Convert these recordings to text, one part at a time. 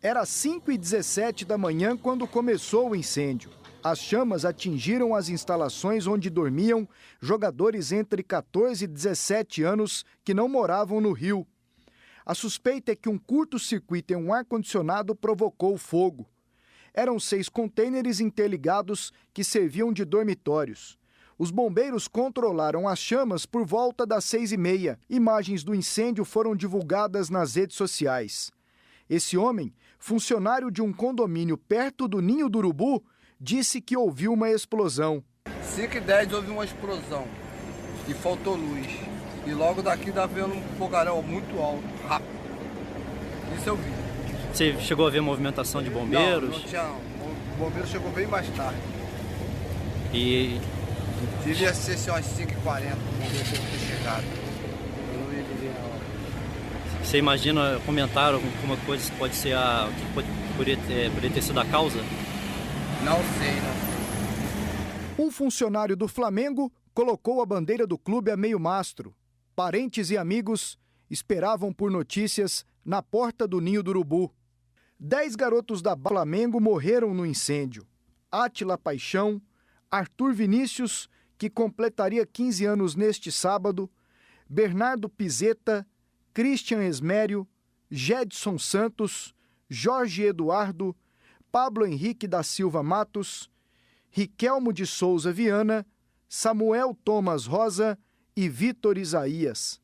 Era 5h17 da manhã quando começou o incêndio. As chamas atingiram as instalações onde dormiam jogadores entre 14 e 17 anos que não moravam no Rio. A suspeita é que um curto-circuito em um ar-condicionado provocou o fogo. Eram 6 contêineres interligados que serviam de dormitórios. Os bombeiros controlaram as chamas por volta das 6h30. Imagens do incêndio foram divulgadas nas redes sociais. Esse homem, funcionário de um condomínio perto do Ninho do Urubu, disse que ouviu uma explosão. 5h10 houve uma explosão e faltou luz. E logo daqui dá vendo um fogaréu muito alto, rápido. Isso eu vi. Você chegou a ver movimentação de bombeiros? Não tinha. O bombeiro chegou bem mais tarde. E... devia ser assim, umas 5h40, o bombeiro ter chegado. Eu não ia ver na hora. Você imagina, comentaram como coisa pode ser o que poderia ter sido a causa? Não sei. Um funcionário do Flamengo colocou a bandeira do clube a meio mastro. Parentes e amigos esperavam por notícias na porta do Ninho do Urubu. 10 garotos da Flamengo morreram no incêndio. Átila Paixão, Arthur Vinícius, que completaria 15 anos neste sábado, Bernardo Pizeta, Christian Esmério, Jedson Santos, Jorge Eduardo, Pablo Henrique da Silva Matos, Riquelmo de Souza Viana, Samuel Thomas Rosa e Vitor Isaías.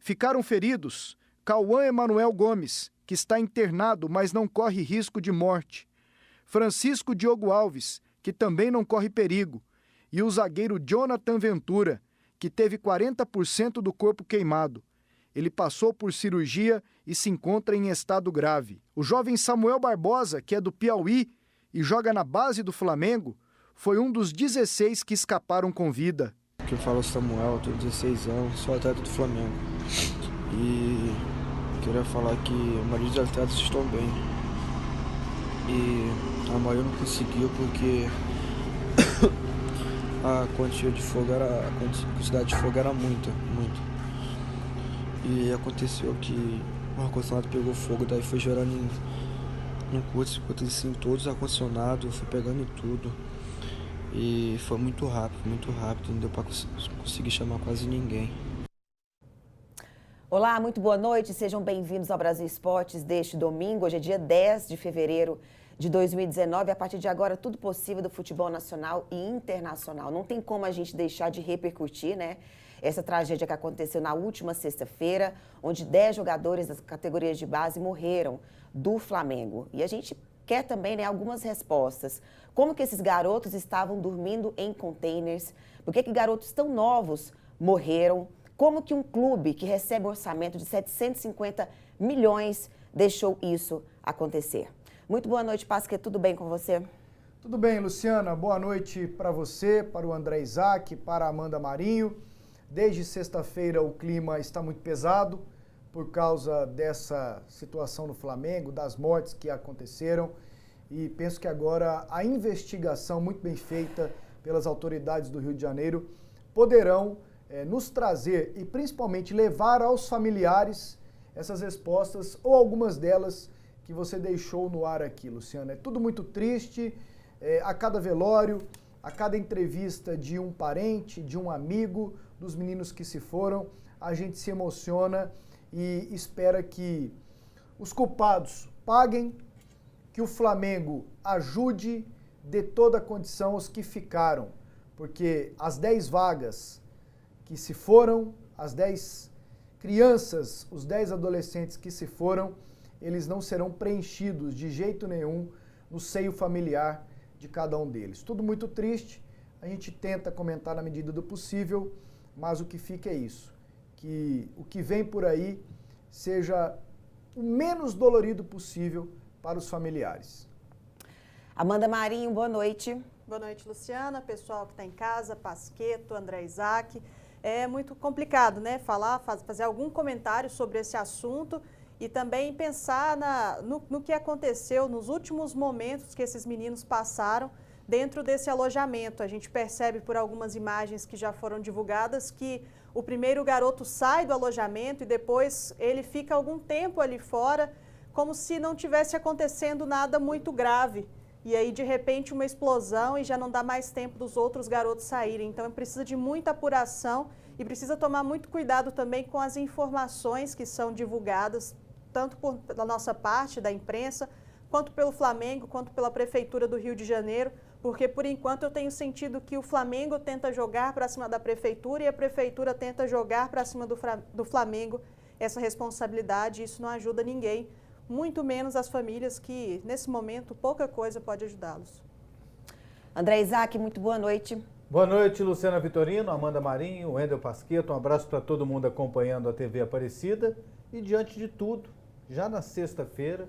Ficaram feridos Cauã Emanuel Gomes, que está internado, mas não corre risco de morte, Francisco Diogo Alves, que também não corre perigo, e o zagueiro Jonathan Ventura, que teve 40% do corpo queimado. Ele passou por cirurgia e se encontra em estado grave. O jovem Samuel Barbosa, que é do Piauí e joga na base do Flamengo, foi um dos 16 que escaparam com vida. Eu falo Samuel, tenho 16 anos, sou atleta do Flamengo. E queria falar que a maioria dos atletas estão bem. E a maioria não conseguiu porque a quantidade de fogo era muita. E aconteceu que o ar-condicionado pegou fogo, daí foi gerando em curto-circuito assim, todos os ar-condicionados, foi pegando em tudo. E foi muito rápido, não deu para conseguir chamar quase ninguém. Olá, muito boa noite, sejam bem-vindos ao Brasil Esportes deste domingo. Hoje é dia 10 de fevereiro de 2019, a partir de agora tudo possível do futebol nacional e internacional. Não tem como a gente deixar de repercutir, né? Essa tragédia que aconteceu na última sexta-feira, onde 10 jogadores das categorias de base morreram do Flamengo. E a gente quer também, né, algumas respostas. Como que esses garotos estavam dormindo em containers? Por que garotos tão novos morreram? Como que um clube que recebe um orçamento de 750 milhões deixou isso acontecer? Muito boa noite, Pasquet. Tudo bem com você? Tudo bem, Luciana. Boa noite para você, para o André Isaac, para a Amanda Marinho. Desde sexta-feira o clima está muito pesado por causa dessa situação no Flamengo, das mortes que aconteceram. E penso que agora a investigação muito bem feita pelas autoridades do Rio de Janeiro poderão nos trazer e principalmente levar aos familiares essas respostas ou algumas delas que você deixou no ar aqui, Luciana. É tudo muito triste, a cada velório, a cada entrevista de um parente, de um amigo, dos meninos que se foram, a gente se emociona e espera que os culpados paguem, que o Flamengo ajude, dê toda a condição aos que ficaram, porque as 10 vagas que se foram, as 10 crianças, os 10 adolescentes que se foram, eles não serão preenchidos de jeito nenhum no seio familiar de cada um deles. Tudo muito triste, a gente tenta comentar na medida do possível, mas o que fica é isso, que o que vem por aí seja o menos dolorido possível para os familiares. Amanda Marinho, boa noite. Boa noite, Luciana, pessoal que está em casa, Pasqueto, André Isaac. É muito complicado, né, fazer algum comentário sobre esse assunto e também pensar no que aconteceu nos últimos momentos que esses meninos passaram dentro desse alojamento. A gente percebe por algumas imagens que já foram divulgadas que o primeiro garoto sai do alojamento e depois ele fica algum tempo ali fora como se não tivesse acontecendo nada muito grave. E aí, de repente, uma explosão e já não dá mais tempo dos outros garotos saírem. Então, precisa de muita apuração e precisa tomar muito cuidado também com as informações que são divulgadas, tanto pela nossa parte, da imprensa, quanto pelo Flamengo, quanto pela Prefeitura do Rio de Janeiro, porque, por enquanto, eu tenho sentido que o Flamengo tenta jogar para cima da Prefeitura e a Prefeitura tenta jogar para cima do Flamengo essa responsabilidade. Isso não ajuda ninguém, muito menos as famílias que, nesse momento, pouca coisa pode ajudá-los. André Isaac, muito boa noite. Boa noite, Luciana Vitorino, Amanda Marinho, Wendel Pasquetto. Um abraço para todo mundo acompanhando a TV Aparecida. E, diante de tudo, já na sexta-feira,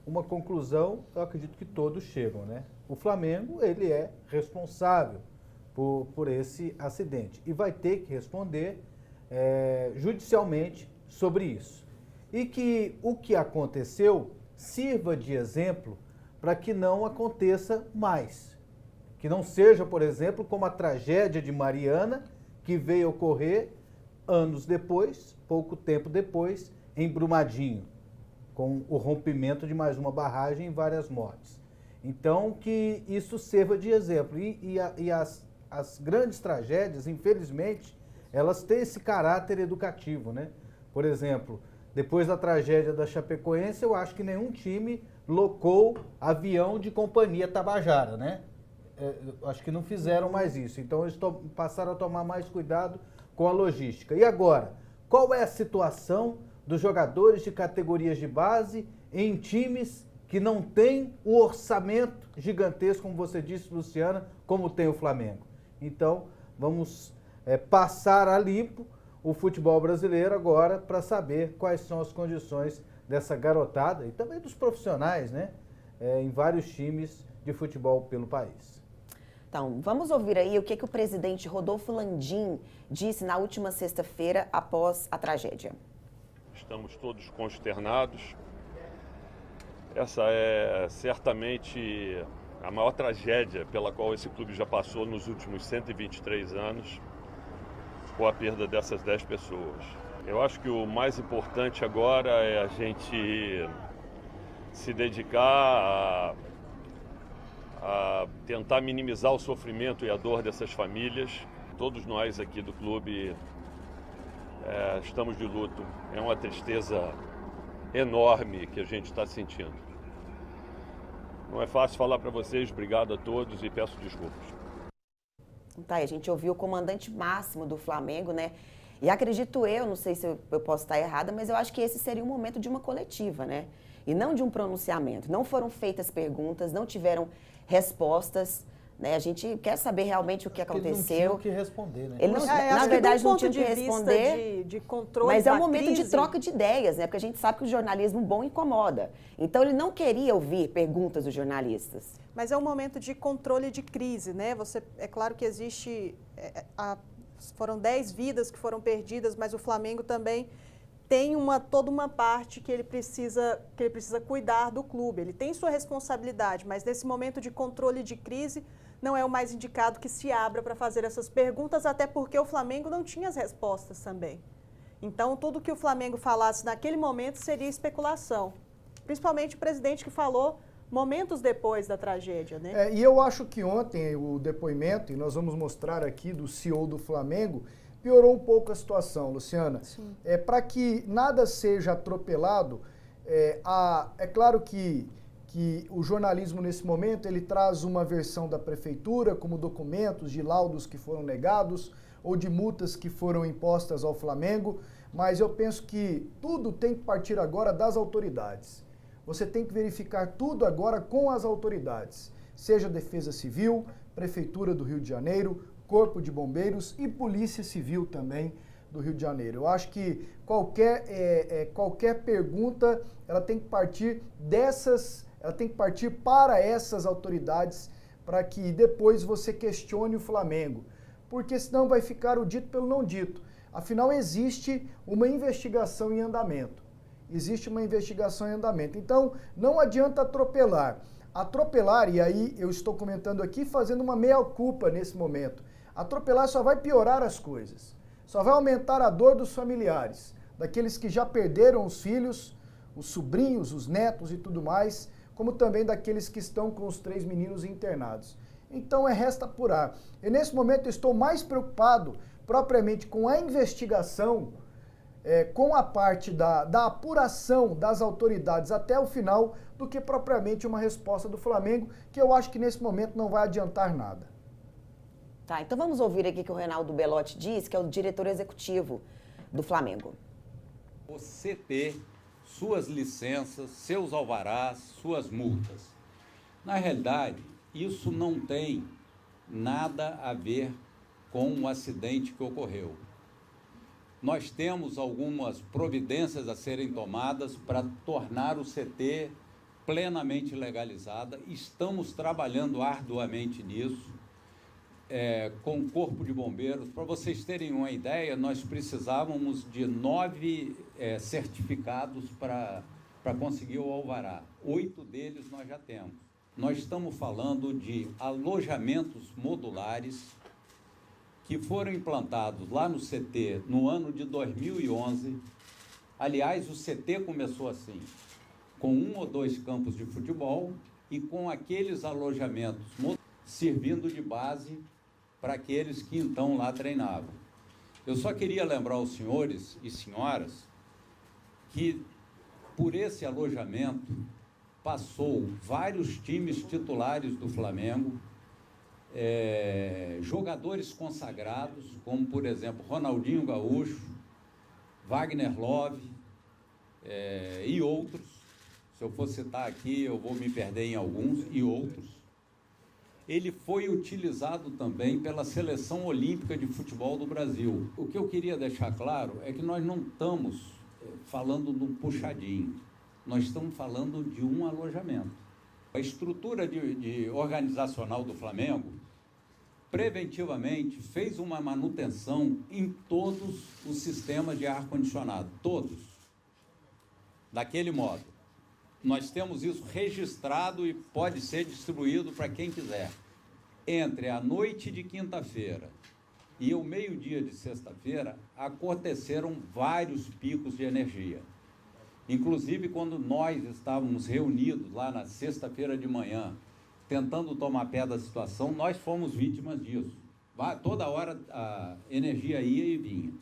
uma conclusão, eu acredito que todos chegam, né? O Flamengo, ele é responsável por esse acidente e vai ter que responder judicialmente sobre isso. E que o que aconteceu sirva de exemplo para que não aconteça mais. Que não seja, por exemplo, como a tragédia de Mariana, que veio ocorrer anos depois, pouco tempo depois, em Brumadinho, com o rompimento de mais uma barragem e várias mortes. Então, que isso sirva de exemplo. E as grandes tragédias, infelizmente, elas têm esse caráter educativo, né? Por exemplo, depois da tragédia da Chapecoense, eu acho que nenhum time locou avião de companhia Tabajara, né? Acho que não fizeram mais isso. Então, eles passaram a tomar mais cuidado com a logística. E agora, qual é a situação dos jogadores de categorias de base em times que não têm o orçamento gigantesco, como você disse, Luciana, como tem o Flamengo? Então, vamos passar a limpo o futebol brasileiro agora para saber quais são as condições dessa garotada e também dos profissionais, né? Em vários times de futebol pelo país. Então, vamos ouvir aí o que o presidente Rodolfo Landim disse na última sexta-feira após a tragédia. Estamos todos consternados. Essa é certamente a maior tragédia pela qual esse clube já passou nos últimos 123 anos, com a perda dessas 10 pessoas. Eu acho que o mais importante agora é a gente se dedicar a tentar minimizar o sofrimento e a dor dessas famílias. Todos nós aqui do clube estamos de luto. É uma tristeza enorme que a gente está sentindo. Não é fácil falar para vocês, obrigado a todos e peço desculpas. Tá, a gente ouviu o comandante máximo do Flamengo, né? E acredito eu, não sei se eu posso estar errada, mas eu acho que esse seria um momento de uma coletiva, né? E não de um pronunciamento. Não foram feitas perguntas, não tiveram respostas, né? A gente quer saber realmente o que aconteceu. Ele não tinha o que responder, né? Ele não, na verdade, não tinha o que responder, de controle mas é um da momento crise. de troca de ideias, né? Porque a gente sabe que o jornalismo bom incomoda. Então, ele não queria ouvir perguntas dos jornalistas. Mas é um momento de controle de crise, né? É claro que existe... foram 10 vidas que foram perdidas, mas o Flamengo também tem toda uma parte que ele precisa cuidar do clube. Ele tem sua responsabilidade, mas nesse momento de controle de crise, não é o mais indicado que se abra para fazer essas perguntas, até porque o Flamengo não tinha as respostas também. Então, tudo que o Flamengo falasse naquele momento seria especulação. Principalmente o presidente que falou momentos depois da tragédia, né? E eu acho que ontem o depoimento, e nós vamos mostrar aqui do CEO do Flamengo, piorou um pouco a situação, Luciana. Sim. Para que nada seja atropelado, é claro que o jornalismo nesse momento ele traz uma versão da prefeitura, como documentos de laudos que foram negados ou de multas que foram impostas ao Flamengo, mas eu penso que tudo tem que partir agora das autoridades. Você tem que verificar tudo agora com as autoridades, seja Defesa Civil, Prefeitura do Rio de Janeiro, Corpo de Bombeiros e Polícia Civil também do Rio de Janeiro. Eu acho que qualquer pergunta ela tem que partir para essas autoridades para que depois você questione o Flamengo, porque senão vai ficar o dito pelo não dito. Afinal, existe uma investigação em andamento. Então, não adianta atropelar. Atropelar, e aí eu estou comentando aqui, fazendo uma meia-culpa nesse momento. Atropelar só vai piorar as coisas. Só vai aumentar a dor dos familiares, daqueles que já perderam os filhos, os sobrinhos, os netos e tudo mais, como também daqueles que estão com os 3 meninos internados. Então resta apurar. E nesse momento eu estou mais preocupado propriamente com a investigação, com a parte da apuração das autoridades até o final, do que propriamente uma resposta do Flamengo, que eu acho que nesse momento não vai adiantar nada. Tá, então vamos ouvir aqui o que o Reinaldo Belotti diz, que é o diretor executivo do Flamengo. Você ter suas licenças, seus alvarás, suas multas. Na realidade, isso não tem nada a ver com o acidente que ocorreu. Nós temos algumas providências a serem tomadas para tornar o CT plenamente legalizada. Estamos trabalhando arduamente nisso, com o Corpo de Bombeiros. Para vocês terem uma ideia, nós precisávamos de 9 certificados para conseguir o alvará. 8 deles nós já temos. Nós estamos falando de alojamentos modulares que foram implantados lá no CT no ano de 2011. Aliás, o CT começou assim, com 1 ou 2 campos de futebol e com aqueles alojamentos servindo de base para aqueles que então lá treinavam. Eu só queria lembrar aos senhores e senhoras que por esse alojamento passou vários times titulares do Flamengo, jogadores consagrados, como, por exemplo, Ronaldinho Gaúcho, Wagner Love e outros. Se eu for citar aqui, eu vou me perder em alguns, e outros. Ele foi utilizado também pela Seleção Olímpica de Futebol do Brasil. O que eu queria deixar claro é que nós não estamos falando de um puxadinho, nós estamos falando de um alojamento. A estrutura organizacional do Flamengo, preventivamente, fez uma manutenção em todos os sistemas de ar-condicionado, todos, daquele modo. Nós temos isso registrado e pode ser distribuído para quem quiser. Entre a noite de quinta-feira e o meio-dia de sexta-feira, aconteceram vários picos de energia. Inclusive, quando nós estávamos reunidos lá na sexta-feira de manhã, tentando tomar pé da situação, nós fomos vítimas disso. Toda hora a energia ia e vinha.